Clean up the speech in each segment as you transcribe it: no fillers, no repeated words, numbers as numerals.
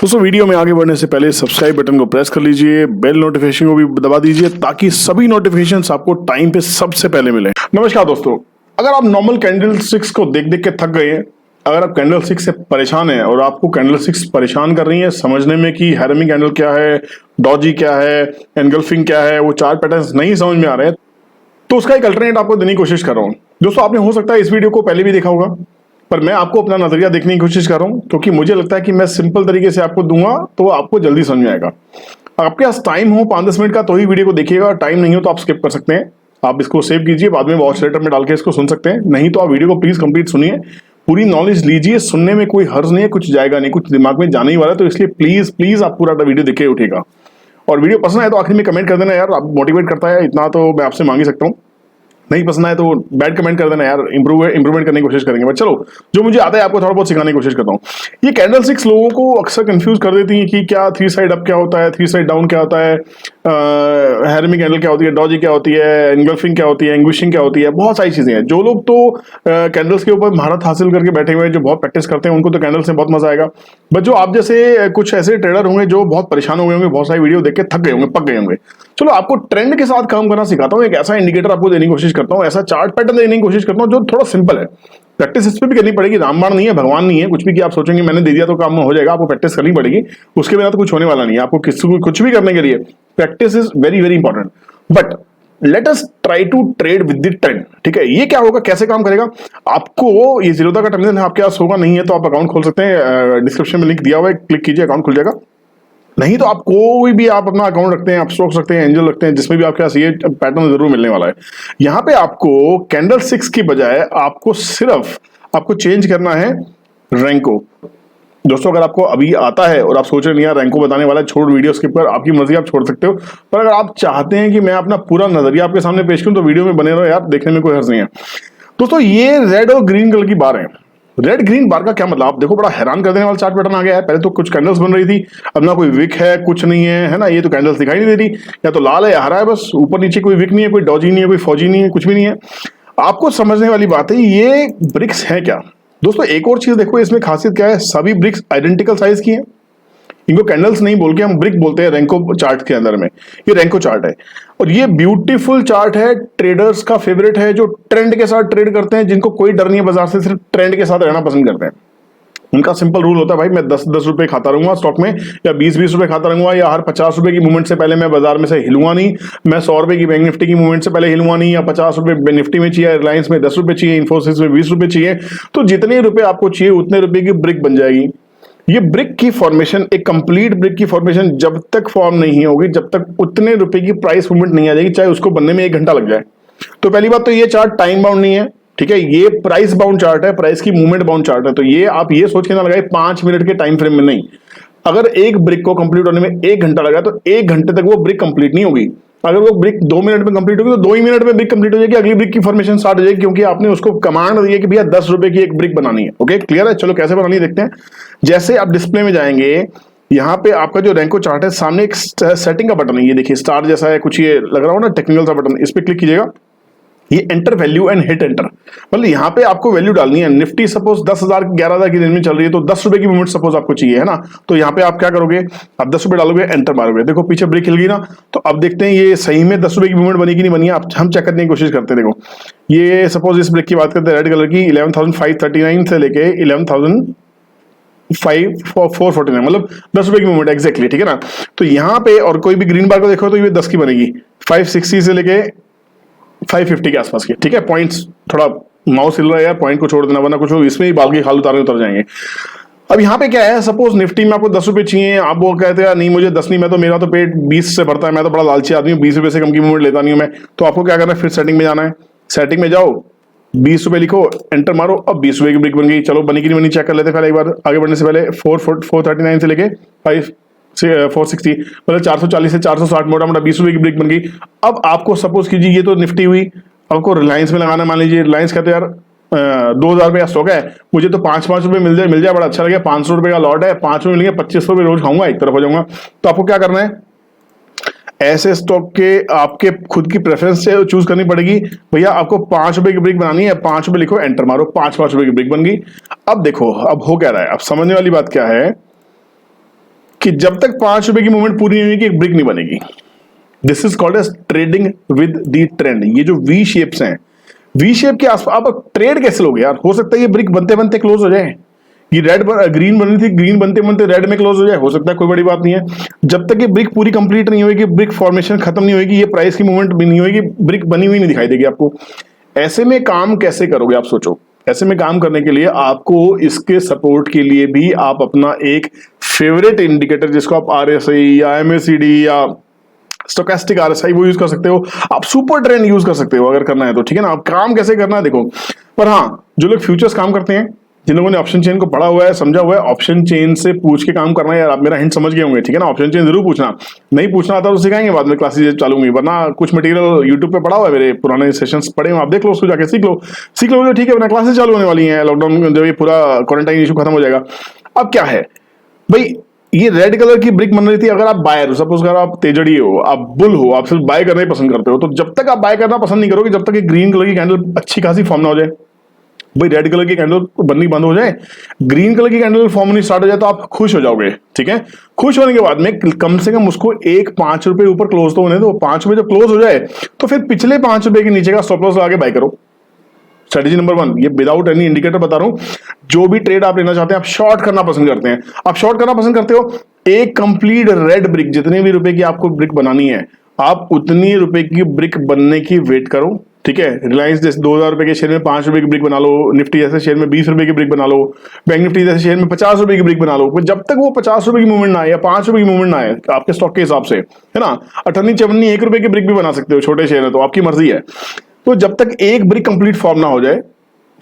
दोस्तों वीडियो में आगे बढ़ने से पहले सब्सक्राइब बटन को प्रेस कर लीजिए, बेल नोटिफिकेशन को भी दबा दीजिए ताकि सभी नोटिफिकेशंस आपको टाइम पे सबसे पहले मिले। नमस्कार दोस्तों, अगर आप नॉर्मल कैंडल स्टिक्स को देख देख के थक गए हैं, अगर आप कैंडल स्टिक्स से परेशान हैं और आपको कैंडल स्टिक्स परेशान कर रही है समझने में कि हैरमिंग कैंडल क्या है, डॉजी क्या है, एनगल्फिंग क्या है, वो चार्ट पैटर्न्स नहीं समझ में आ रहे हैं, तो उसका एक अल्टरनेट आपको देने की कोशिश कर रहा हूं। दोस्तों आपने हो सकता है इस वीडियो को पहले भी देखा होगा, पर मैं आपको अपना नजरिया देखने की कोशिश कर रहा हूं क्योंकि मुझे लगता है कि मैं सिंपल तरीके से आपको दूंगा तो आपको जल्दी समझ में आएगा। आपके पास टाइम हो 5-10 मिनट का तो ही वीडियो को देखिएगा, टाइम नहीं हो तो आप स्किप कर सकते हैं। आप इसको सेव कीजिए, बाद में वॉच लेटर में डाल के इसको सुन सकते हैं, नहीं तो आप वीडियो को प्लीज कंप्लीट सुनिए, पूरी नॉलेज लीजिए। सुनने में कोई हर्ज नहीं है, कुछ जाएगा नहीं, कुछ दिमाग में जाने ही वाला है, तो इसलिए प्लीज प्लीज आप पूरा वीडियो देखे उठेगा। और वीडियो पसंद आए तो आखिर में कमेंट कर देना यार, आप मोटिवेट करता है, इतना तो मैं आपसे मांग ही सकता हूँ। नहीं पसंद आए तो बैड कमेंट कर देना यार, इंप्रूवमेंट करने की कोशिश करेंगे। बट चलो, जो मुझे आता है आपको थोड़ा बहुत सिखाने की कोशिश करता हूँ। ये कैंडल स्टिक्स लोगों को अक्सर कंफ्यूज कर देती है कि क्या 3 साइड अप क्या होता है, 3 साइड डाउन क्या होता है, हैरमिंग कैंडल क्या होती है, डॉजी क्या होती है, एंगल्फिंग क्या होती है, एंग्विशिंग क्या होती है, बहुत सारी चीजें हैं। जो लोग तो कैंडल्स के ऊपर महारत हासिल करके बैठे हुए हैं, जो बहुत प्रैक्टिस करते हैं, उनको तो कैंडल्स में बहुत मजा आएगा। बट जो आप जैसे कुछ ऐसे ट्रेडर होंगे जो बहुत परेशान हो गए होंगे, बहुत सारी वीडियो देख के थक गए होंगे, पक गए होंगे, चलो आपको ट्रेंड के साथ काम करना सिखाता हूँ। एक ऐसा इंडिकेटर आपको देने की कोशिश करता हूँ, ऐसा चार्ट पैटर्न देने की कोशिश करता हूँ जो थोड़ा सिंपल है। प्रैक्टिस इस पे भी करनी पड़ेगी, रामबाण नहीं है, भगवान नहीं है कुछ भी कि आप सोचेंगे मैंने दे दिया तो काम हो जाएगा। आपको प्रैक्टिस करनी पड़ेगी, उसके बिना तो कुछ होने वाला नहीं है। आपको किसी को कुछ भी करने के लिए practice is very very important. But let us try to trade with the trend. ठीक है, ये क्या होगा, कैसे काम करेगा? आपको ये जीरोधा का टर्मिनल है आपके पास होगा, नहीं है तो आप अकाउंट खोल सकते हैं, डिस्क्रिप्शन में लिंक दिया हुआ है, क्लिक कीजिए, अकाउंट खुल जाएगा। नहीं तो आप कोई भी आप अपना अकाउंट रखते हैं, आप स्टॉक्स रखते हैं, एंजल रखते हैं, जिसमें भी आपके पास ये पैटर्न जरूर मिलने वाला है। यहाँ पे आपको कैंडल स्टिक्स की बजाय आपको सिर्फ आपको चेंज करना है रैंको। दोस्तों अगर आपको अभी आता है और आप सोच रहे हैं यार रैंको बताने वाला है, छोड़ वीडियो स्किप कर, आपकी मर्जी, आप छोड़ सकते हो। पर अगर आप चाहते हैं कि मैं अपना पूरा नजरिया आपके सामने पेश करूं तो वीडियो में बने रहो यार, देखने में कोई हर्ज नहीं है। दोस्तों ये रेड और ग्रीन कलर की बार है। रेड ग्रीन बार का क्या मतलब, आप देखो बड़ा हैरान कर देने वाला चार्ट पैटर्न आ गया है। पहले तो कुछ कैंडल्स बन रही थी, अब ना कोई विक है, कुछ नहीं है ना, ये तो कैंडल्स दिखाई नहीं दे रही, या तो लाल है या हरा है, बस ऊपर नीचे कोई विक नहीं है, कोई डॉजी नहीं है, कोई फौजी नहीं है, कुछ भी नहीं है। आपको समझने वाली बात है ये ब्रिक्स है क्या। दोस्तों एक और चीज देखो, इसमें खासियत क्या है, सभी ब्रिक्स आइडेंटिकल साइज की हैं। इनको कैंडल्स नहीं बोल के हम ब्रिक बोलते हैं रैंको चार्ट के अंदर में। ये रैंको चार्ट है और ये ब्यूटीफुल चार्ट है, ट्रेडर्स का फेवरेट है, जो ट्रेंड के साथ ट्रेड करते हैं, जिनको कोई डर नहीं है बाजार से, सिर्फ ट्रेंड के साथ रहना पसंद करते हैं। उनका सिंपल रूल होता है भाई, मैं 10-10 रुपए खाता रहूंगा स्टॉक में, या 20-20 रुपए खाता रहूंगा, या हर 50 रुपए की मूवमेंट से पहले मैं बाजार में से हिलूंगा नहीं, मैं 100 रुपए की बैंक निफ्टी की मूवमेंट से पहले हिलूंगा नहीं, या 50 रुपए निफ्टी में चाहिए, रिलायंस में 10 रुपए चाहिए, इन्फोसिस में 20 रुपए चाहिए। तो जितने रुपए आपको चाहिए उतने रुपए की ब्रिक बन जाएगी। ये ब्रिक की फॉर्मेशन, एक कंप्लीट ब्रिक की फॉर्मेशन जब तक फॉर्म नहीं होगी, जब तक उतने रुपए की प्राइस मूवमेंट नहीं आ जाएगी, चाहे उसको बनने में 1 घंटा लग जाए। तो पहली बात तो ये चार्ट टाइम बाउंड नहीं है, ठीक है, ये प्राइस बाउंड चार्ट है, प्राइस की मूवमेंट बाउंड चार्ट है। तो ये आप ये सोच के ना लगाए 5 मिनट के टाइम फ्रेम में नहीं, अगर एक ब्रिक को कंप्लीट होने में 1 घंटा लगा तो 1 घंटे तक वो ब्रिक कंप्लीट नहीं होगी। अगर वो ब्रिक 2 मिनट में कंप्लीट होगी तो 2 ही मिनट में ब्रिक कंप्लीट हो जाएगी, अगली ब्रिक की फॉर्मेशन स्टार्ट हो जाएगी, क्योंकि आपने उसको कमांड दी है कि भैया 10 रुपए की एक ब्रिक बनानी है। ओके, क्लियर है? चलो कैसे बनानी है देखते हैं। जैसे आप डिस्प्ले में जाएंगे, यहाँ पे आपका जो रैंको चार्ट है, सामने एक सेटिंग का बटन है, ये देखिए स्टार जैसा है कुछ, ये लग रहा हो ना टेक्निकल सा बटन, इस पे क्लिक कीजिएगा। ये enter value and hit enter, मतलब यहाँ पे आपको वैल्यू डालनी है। निफ्टी सपोज 10,000 11,000 की रेंज में चल रही है, तो 10 रुपए की मूवमेंट सपोज आपको चाहिए है ना, तो यहाँ पे आप क्या करोगे, आप 10 रुपए डालोगे, एंटर मारोगे, देखो पीछे ब्रेक हिल गई ना। तो अब देखते हैं ये सही में 10 रुपए की मूवमेंट बनी कि नहीं बनी है, हम चेक करने की कोशिश करते हैं। देखो ये सपोज इस ब्रेक की बात करते हैं, रेड कलर की 11,539 से लेके 11,449, मतलब 10 रुपए की मूवमेंट एक्जैक्टली, ठीक है ना। तो यहाँ पे और कोई भी ग्रीन बार को देखो तो ये 10 की बनेगी, 560 से लेके 550 के आसपास की, ठीक है। पॉइंट्स थोड़ा माउस हिल रहा है यार, पॉइंट को छोड़ देना वरना कुछ इसमें ही बाल की खाल उतर जाएंगे। अब यहाँ पे क्या है, सपोज निफ्टी में आपको 10 रुपए चाहिए, आप वो कहते हैं नहीं मुझे 10 नहीं, मैं तो मेरा तो पेट 20 से भरता है, मैं तो बड़ा लालची आदमी हूँ, 20 रुपए से कम की मूवमेंट लेता नहीं हूँ मैं। तो आपको क्या करना है, फिर सेटिंग में जाना है, सेटिंग में जाओ, 20 रुपए लिखो, एंटर मारो। अब 20 रुपए की ब्रिक बन गई, चलो बनी कि नहीं बनी चेक कर लेते पहले एक बार, आगे बढ़ने से पहले। 439 से लेके 460, मतलब 440 से 460, मोटा मोटा 20 रुपए की ब्रिक बन गई। अब आपको सपोज कीजिए ये तो निफ्टी हुई, आपको रिलायंस में लगाना, मान लीजिए रिलायंस कहते हैं यार 2,000 रुपये का स्टॉक है, मुझे तो 5-5 रुपए मिल जाए बड़ा अच्छा लगे, 500 रुपए का लॉट है, 5 में मिलेंगे, 25 रुपए रोज खाऊंगा, एक तरफ हो जाऊंगा। तो आपको क्या करना है, ऐसे स्टॉक के आपके खुद की प्रेफरेंस से चूज करनी पड़ेगी। भैया आपको 5 रुपए की ब्रिक बनानी है, 5 रुपए लिखो, एंटर मारो, 5 रुपए की ब्रिक बन गई। अब देखो अब हो क्या रहा है, अब समझने वाली बात क्या है, कि जब तक 5 रुपए की मूवमेंट पूरी नहीं होगी एक ब्रिक नहीं बनेगी। This is called as trading with the trend. ये जो वी शेप्स हैं, वी शेप के आसपास आप ट्रेड कैसे लोगे यार? हो सकता है ये ब्रिक बनते बनते क्लोज हो जाए, ये ग्रीन बनी थी, ग्रीन बनते बनते रेड में क्लोज हो जाए, हो सकता है, कोई बड़ी बात नहीं है। जब तक ये ब्रिक पूरी कंप्लीट नहीं होगी, ब्रिक फॉर्मेशन खत्म नहीं होगी, ये प्राइस की मूवमेंट भी नहीं होगी, ब्रिक बनी हुई नहीं दिखाई देगी आपको। ऐसे में काम कैसे करोगे आप सोचो। ऐसे में काम करने के लिए आपको इसके सपोर्ट के लिए भी आप अपना एक फेवरेट इंडिकेटर, जिसको आप RSI या MACD या स्टोकेस्टिक RSI वो यूज कर सकते हो, आप सुपर ट्रेंड यूज कर सकते हो अगर करना है तो, ठीक है ना। आप काम कैसे करना है देखो। पर हाँ, जो लोग फ्यूचर्स काम करते हैं, जिन लोगों ने ऑप्शन चेन को पढ़ा हुआ है, समझा हुआ है, ऑप्शन चेन से पूछ के काम करना है यार। आप मेरा हिंट समझ गए होंगे, ठीक है ना। ऑप्शन चेन जरूर पूछना, नहीं पूछना आता तो सिखाएंगे बाद में, क्लासेस चालू होंगी। वरना कुछ मटेरियल यूट्यूब पे पड़ा हुआ है, मेरे पुराने सेशंस पड़े हुए, आप देख लो, उसको जाके सीख लो तो ठीक है। वरना क्लासेस चालू होने वाली हैं, लॉकडाउन जब ये पूरा क्वारंटाइन इशू खत्म हो जाएगा। अब क्या है भाई, ये रेड कलर की ब्रिक बन रही थी। अगर आप बायर हो, सपोज अगर आप तेजड़ी हो, आप बुल हो, आप सिर्फ बाय करना ही पसंद करते हो, तो जब तक आप बाय करना पसंद नहीं करोगे, जब तक ये ग्रीन कलर की कैंडल अच्छी खासी फॉर्म ना हो जाए। भाई रेड कलर की कैंडल बननी बंद हो जाए, ग्रीन कलर की कैंडल फॉर्म होनी स्टार्ट हो जाए, तो आप खुश हो जाओगे, ठीक है। खुश होने के बाद में कम से कम उसको 5 रुपए ऊपर क्लोज तो होने दो। 5 रुपए जब क्लोज हो जाए तो फिर पिछले 5 रुपए के नीचे का स्टॉप लॉस लगा के बाय करो। स्ट्रेटेजी नंबर 1, ये विदाउट एनी इंडिकेटर बता रहा हूं। जो भी ट्रेड आप लेना चाहते हैं, आप शॉर्ट करना पसंद करते हैं, आप शॉर्ट करना पसंद करते हो, एक कंप्लीट रेड ब्रिक, जितने भी रुपए की आपको ब्रिक बनानी है, आप उतनी रुपए की ब्रिक बनने की वेट करो, ठीक है। रिलायंस जैसे 2000 रुपए के शेयर में 5 रुपए की ब्रिक बना लो, निफ्टी जैसे शेयर में 20 रुपए की ब्रिक बना लो, बैंक निफ्टी जैसे शेयर में 50 रुपए की ब्रिक बना लो। जब तक वो 50 रुपए की मूवमेंट ना आए या 5 रुपए की मूवमेंट ना आए आपके स्टॉक के हिसाब से, है ना, 58 1 रुपए की ब्रिक भी बना सकते हो, छोटे शेयर है तो आपकी मर्जी है। तो जब तक एक ब्रिक कंप्लीट फॉर्म ना हो जाए,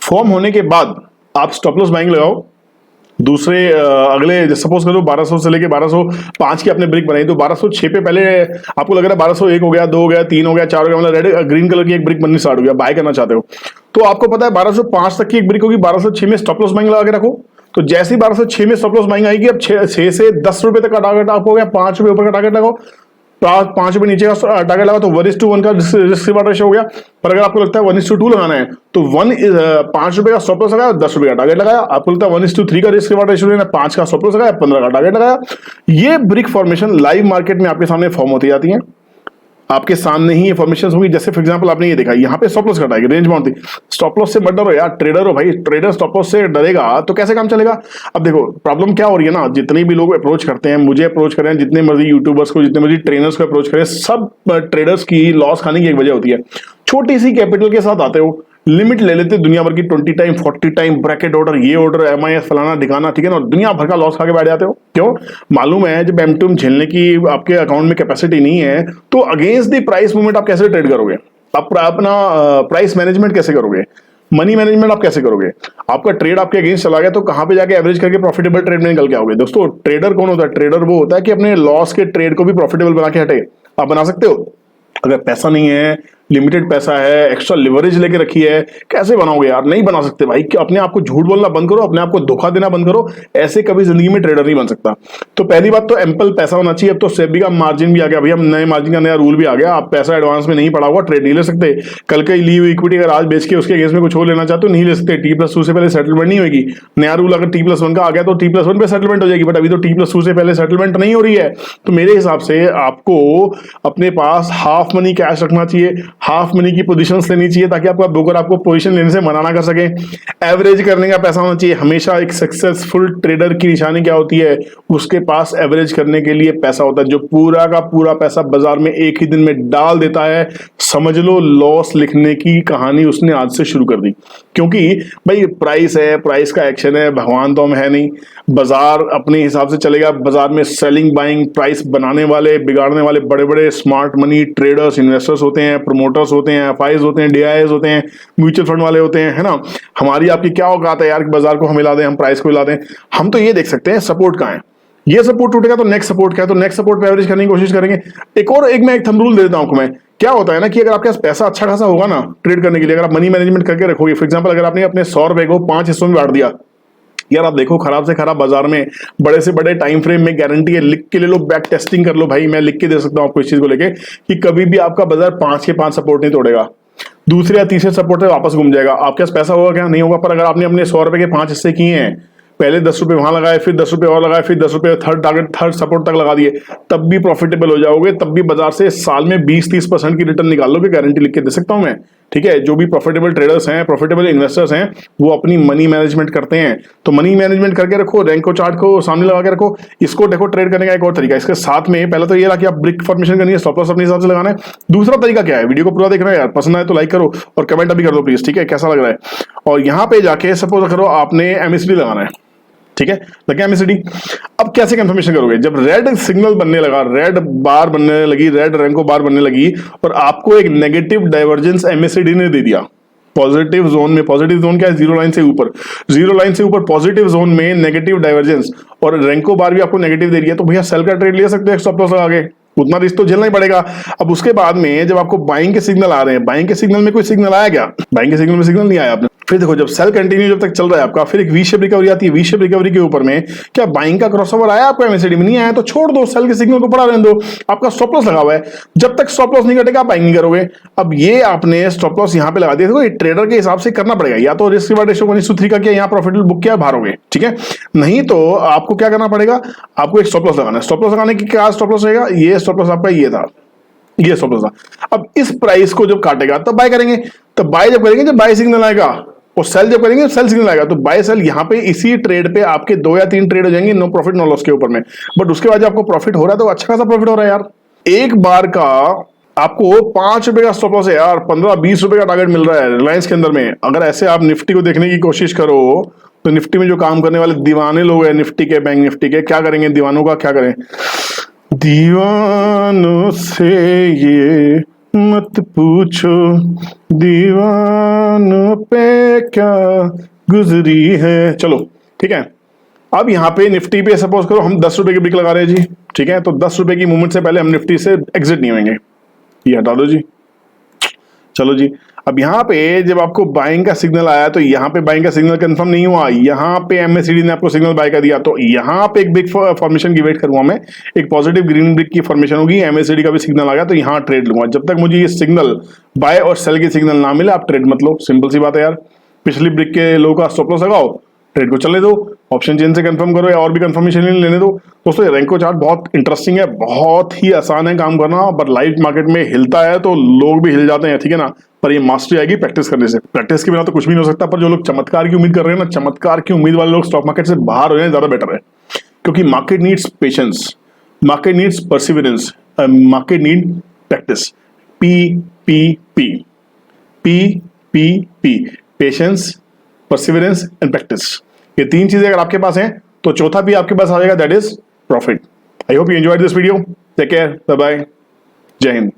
फॉर्म होने के बाद आप स्टॉप लॉस बाइंग लगाओ। दूसरे अगले सपोज करो 1200 से लेके 1205 की आपने ब्रिक बनाई, तो 1206 पे पहले आपको लग रहा है 1201 हो गया, 2 हो गया, 3 हो गया, 4 हो गया, मतलब रेड ग्रीन कलर की एक ब्रिक बननी स्टार्ट हो गया, बाय करना चाहते हो, तो आपको पता है 1205 तक की एक ब्रिक होगी, 1206 में स्टॉप लॉस बाइंग लगा के रखो। तो जैसे ही 1206 में स्टॉप लॉस बाइंग आएगी, अब 6 से 10 रुपए तक का टारगेट आप हो गया, 5 रुपए ऊपर का टारगेट लगाओ, 5 रुपए नीचे का टारगेट लगा तो 1:1 का रिस्क रिवार्ड रेशियो हो गया। पर अगर आपको लगता है 1:2 लगाना है, तो 5 रुपए का स्टॉप लॉस लगाया, 10 रुपए का टारगेट लगाया। आपको लगता है 1:3 का रिस्क रिवार्ड रेशियो लेना, 5 का स्टॉप लॉस लगाया, 15 का टारगेट लगाया। ये ब्रिक फॉर्मेशन लाइव मार्केट में आपके सामने फॉर्म होती जाती है, आपके सामने ही फॉर्मेशन होगी। जैसे फॉर एग्जांपल आपने ये देखा, यहाँ पे स्टॉप लॉस घटाएगी, रेंज बाउंड थी। स्टॉप लॉस से मत डरो यार, ट्रेडर हो भाई, ट्रेडर स्टॉप लॉस से डरेगा तो कैसे काम चलेगा। अब देखो प्रॉब्लम क्या हो रही है ना, जितने भी लोग अप्रोच करते हैं, मुझे अप्रोच करें, जितने मर्जी यूट्यूबर्स को, जितने मर्जी ट्रेनर्स को अप्रोच करें, सब ट्रेडर्स की लॉस खाने की एक वजह होती है। छोटी सी कैपिटल के साथ आते हो, लिमिट ले लेते दुनिया भर की, 20 टाइम 40 टाइम ब्रैकेट ऑर्डर, ये ऑर्डर, MIS फलाना ठिकाना, ठीक है ना, दुनिया भर का लॉस खा के बैठ जाते हो। क्यों? मालूम है जब M2M झेलने की आपके अकाउंट में कैपेसिटी नहीं है, तो अगेंस्ट द प्राइस मूवमेंट आप कैसे ट्रेड करोगे? आप अपना प्राइस मैनेजमेंट कैसे करोगे? मनी मैनेजमेंट आप कैसे करोगे? आपका ट्रेड आपके अगेंस्ट चला गया तो कहां पे जाके एवरेज करके प्रॉफिटेबल ट्रेड में निकल के आओगे? दोस्तों ट्रेडर कौन होता है? ट्रेडर वो होता है कि अपने लॉस के ट्रेड को भी प्रॉफिटेबल बना के हटे। आप बना सकते हो? अगर पैसा नहीं है, लिमिटेड पैसा है, एक्स्ट्रा लिवरेज लेके रखी है, कैसे बनाओगे यार? नहीं बना सकते भाई। अपने आप को झूठ बोलना बंद करो, अपने आप को धोखा देना बंद करो, ऐसे कभी जिंदगी में ट्रेडर नहीं बन सकता। तो पहली बात तो एम्पल पैसा होना चाहिए। अब तो सेबी का मार्जिन भी आ गया भैया, नए मार्जिन का नया रूल भी आ गया, आप पैसा एडवांस में नहीं पड़ा हुआ ट्रेड नहीं ले सकते। कल का ली हुई इक्विटी अगर आज बेच के उसके अगेंस्ट में कुछ और लेना चाहते हो नहीं ले सकते। T+2 से पहले सेटलमेंट नहीं होगी। नया रूल अगर T+1 का आ गया तो T+1 पे सेटलमेंट हो जाएगी, बट अभी तो T+2 से पहले सेटलमेंट नहीं हो रही है। तो मेरे हिसाब से आपको अपने पास हाफ मनी कैश रखना चाहिए, हाफ मनी की पोजीशंस लेनी चाहिए, ताकि आपका ब्रोकर आपको पोजीशन लेने से मना ना कर सके। एवरेज करने का पैसा होना चाहिए। हमेशा एक सक्सेसफुल ट्रेडर की निशानी क्या होती है? उसके पास एवरेज करने के लिए पैसा होता है, जो पूरा का पूरा पैसा बाजार में एक ही दिन में डाल देता है। समझ लो लॉस लिखने की कहानी उसने आज से शुरू कर दी। क्योंकि भाई प्राइस है, प्राइस का एक्शन है, भगवान तो हम है नहीं, बाजार अपने हिसाब से चलेगा। बाजार में सेलिंग बाइंग प्राइस बनाने वाले, बिगाड़ने वाले बड़े बड़े स्मार्ट मनी ट्रेडर्स, इन्वेस्टर्स होते हैं, प्रोमोटर्स होते हैं, FIs होते हैं, DIs होते हैं, म्यूचुअल फंड वाले होते हैं, है ना। हमारी आपकी क्या औकात है यार कि बाजार को हम हिला दें, हम प्राइस को हिला दें? हम तो ये देख सकते हैं सपोर्ट कहाँ है, ये सपोर्ट टूटेगा तो नेक्स्ट सपोर्ट क्या है, तो नेक्स्ट सपोर्ट पे एवरेज करने की कोशिश करेंगे। मैं एक थंब रूल दे देता हूं आपको। मैं क्या होता है ना कि अगर आपके पास पैसा अच्छा खासा होगा ना ट्रेड करने के लिए, अगर आप मनी मैनेजमेंट करके रखोगे, फॉर एग्जांपल अगर आपने अपने 100 रुपए को 5 हिस्सों में बांट दिया, यार आप देखो खराब से खराब बाजार में बड़े से बड़े टाइम फ्रेम में गारंटी है, लिख के ले लो, बैक टेस्टिंग कर लो भाई, मैं लिख के दे सकता हूं आपको इस चीज को लेके कि कभी भी आपका बाजार 5 के 5 सपोर्ट नहीं तोड़ेगा, दूसरे या तीसरे सपोर्ट से वापस घूम जाएगा। आपके पास पैसा होगा क्या? नहीं होगा। पर अगर आपने अपने 100 रुपए के 5 हिस्से किए हैं, पहले 10 रुपए वहां लगाए, फिर 10 रुपए और लगाए, फिर 10 रुपए थर्ड टारगेट थर्ड सपोर्ट तक लगा दिए, तब भी प्रॉफिटेबल हो जाओगे, तब भी बाजार से साल में 20-30% की रिटर्न निकाल लोगे, गारंटी लिख के दे सकता हूं मैं। ठीक है, जो भी प्रॉफिटेबल ट्रेडर्स हैं, प्रॉफिटेबल इन्वेस्टर्स हैं, वो अपनी मनी मैनेजमेंट करते हैं। तो मनी मैनेजमेंट करके रखो, रैंको चार्ट को सामने लगा के रखो। इसको देखो ट्रेड करने का एक और तरीका, इसके साथ में पहले तो ये रहा कि आप ब्रिक फॉर्मेशन करनी है, स्टॉप लॉस अपने हिसाब से लगाना है। दूसरा तरीका क्या है, वीडियो को पूरा देखना है यार, पसंद आए तो लाइक करो और कमेंट अभी कर दो प्लीज, ठीक है, कैसा लग रहा है। और यहाँ पे जाके सपोज करो आपने एमएसडी लगाना है, ठीक है, लगे एमएसडी। अब कैसे कंफर्मेशन करोगे, जब रेड सिग्नल बनने लगा, रेड बार बनने लगी, रेड रैंको बार बनने लगी और आपको एक नेगेटिव डाइवर्जेंस एमएसडी ने दे दिया पॉजिटिव जोन में। पॉजिटिव जोन क्या है, जीरो लाइन से ऊपर, जीरो लाइन से ऊपर पॉजिटिव जोन में नेगेटिव डाइवर्जेंस, और रैंको बार भी आपको नेगेटिव दे रही है, तो भैया सेल का ट्रेड ले सकते हैं स्टॉप लॉस लगा के, उतना रिस्क तो झेलना ही पड़ेगा। अब उसके बाद में जब आपको बाइंग के सिग्नल आ रहे हैं, बाइंग के सिग्नल में कोई सिग्नल आया क्या, बाइंग के सिग्नल में सिग्नल नहीं आया आपने, फिर देखो जब सेल कंटिन्यू जब तक चल रहा है आपका, फिर एक वी शेप रिकवरी आती है, वी शेप रिकवरी के ऊपर में क्या बाइंग का क्रॉसओवर आया आपको एमएसडी में, नहीं आया तो छोड़ दो, सेल के सिग्नल को पड़ा रहने दो, आपका स्टॉप लॉस लगा हुआ है, जब तक स्टॉप लॉस नहीं कटेगा आप बाइंग नहीं करोगे। अब ये आपने स्टॉप लॉस यहां पे लगा दिया, देखो ये ट्रेडर के हिसाब से करना पड़ेगा, या तो रिस्क रिवार्ड रेशियो 1:3 का किया, यहाँ प्रॉफिटेबल बुक किया, बाहर हो गए, ठीक है, नहीं तो आपको क्या करना पड़ेगा, आपको एक स्टॉप लॉस लगाना है। स्टॉप लॉस लगाने की क्या स्टॉप लॉस रहेगा, ये स्टॉप लॉस आपका ये था, ये स्टॉप लॉस था। अब इस प्राइस को जब काटेगा तब बाय करेंगे, तब बाय जब करेंगे जब बाय सिग्नल आएगा, और सेल जब करेंगे सेल सिग्नल आएगा, तो बाय सेल यहाँ पे इसी ट्रेड पे आपके 2 या 3 ट्रेड हो जाएंगे, नो प्रॉफिट नो लॉस के ऊपर में। बट उसके बाद जब आपको प्रॉफिट हो रहा है तो अच्छा खासा प्रॉफिट हो रहा है यार। एक बार का आपको 5 रुपए का स्टॉप लॉस है यार, 15-20 रुपए का टारगेट मिल रहा है रिलायंस के अंदर में। अगर ऐसे आप निफ्टी को देखने की कोशिश करो तो निफ्टी में जो काम करने वाले दीवाने लोग हैं निफ्टी के, बैंक निफ्टी के, क्या करेंगे, दीवानों का क्या करें, दीवानों से ये मत पूछो दीवानों पे क्या गुजरी है। चलो ठीक है, अब यहाँ पे निफ्टी पे सपोज करो हम 10 रुपए की ब्रिक लगा रहे हैं जी, ठीक है, तो 10 रुपए की मूवमेंट से पहले हम निफ्टी से एग्जिट नहीं होंगे, ये हटा दो जी। चलो जी, अब यहाँ पे जब आपको बाइंग का सिग्नल आया तो यहाँ पे बाइंग का सिग्नल कंफर्म नहीं हुआ, यहाँ पे एमएसडी ने आपको सिग्नल बाय कर दिया, तो यहाँ पे एक बिग फॉर्मेशन की वेट करूंगा मैं, एक पॉजिटिव ग्रीन ब्रिक की फॉर्मेशन होगी, एमएसडी का भी सिग्नल आ गया तो यहाँ ट्रेड लूंगा। जब तक मुझे ये सिग्नल बाय और सेल के सिग्नल ना मिले आप ट्रेड मत लो, सिंपल सी बात है यार। पिछली ब्रिक के लो का स्टॉप लॉस लगाओ, ट्रेड को चलने दो, ऑप्शन चेन से कंफर्म करो या और भी कंफर्मेशन लेने दो। दोस्तों ये रैंको चार्ट बहुत इंटरेस्टिंग है, बहुत ही आसान है काम करना, बट लाइव मार्केट में हिलता है तो लोग भी हिल जाते हैं, ठीक है ना, पर ये मास्टरी आएगी प्रैक्टिस करने से, प्रैक्टिस के बिना तो कुछ भी नहीं हो सकता। पर जो लोग चमत्कार की उम्मीद कर रहे हैं ना, चमत्कार की उम्मीद वाले लोग स्टॉक मार्केट से बाहर हो जाए ज्यादा बेटर है, क्योंकि market needs patience, market needs perseverance, market need practice, PPP, PPP, patience, perseverance and practice. ये 3 चीजें अगर आपके पास हैं तो चौथा भी आपके पास आ जाएगा, that is profit. I hope you enjoyed this video, take care, bye bye, जय हिंद।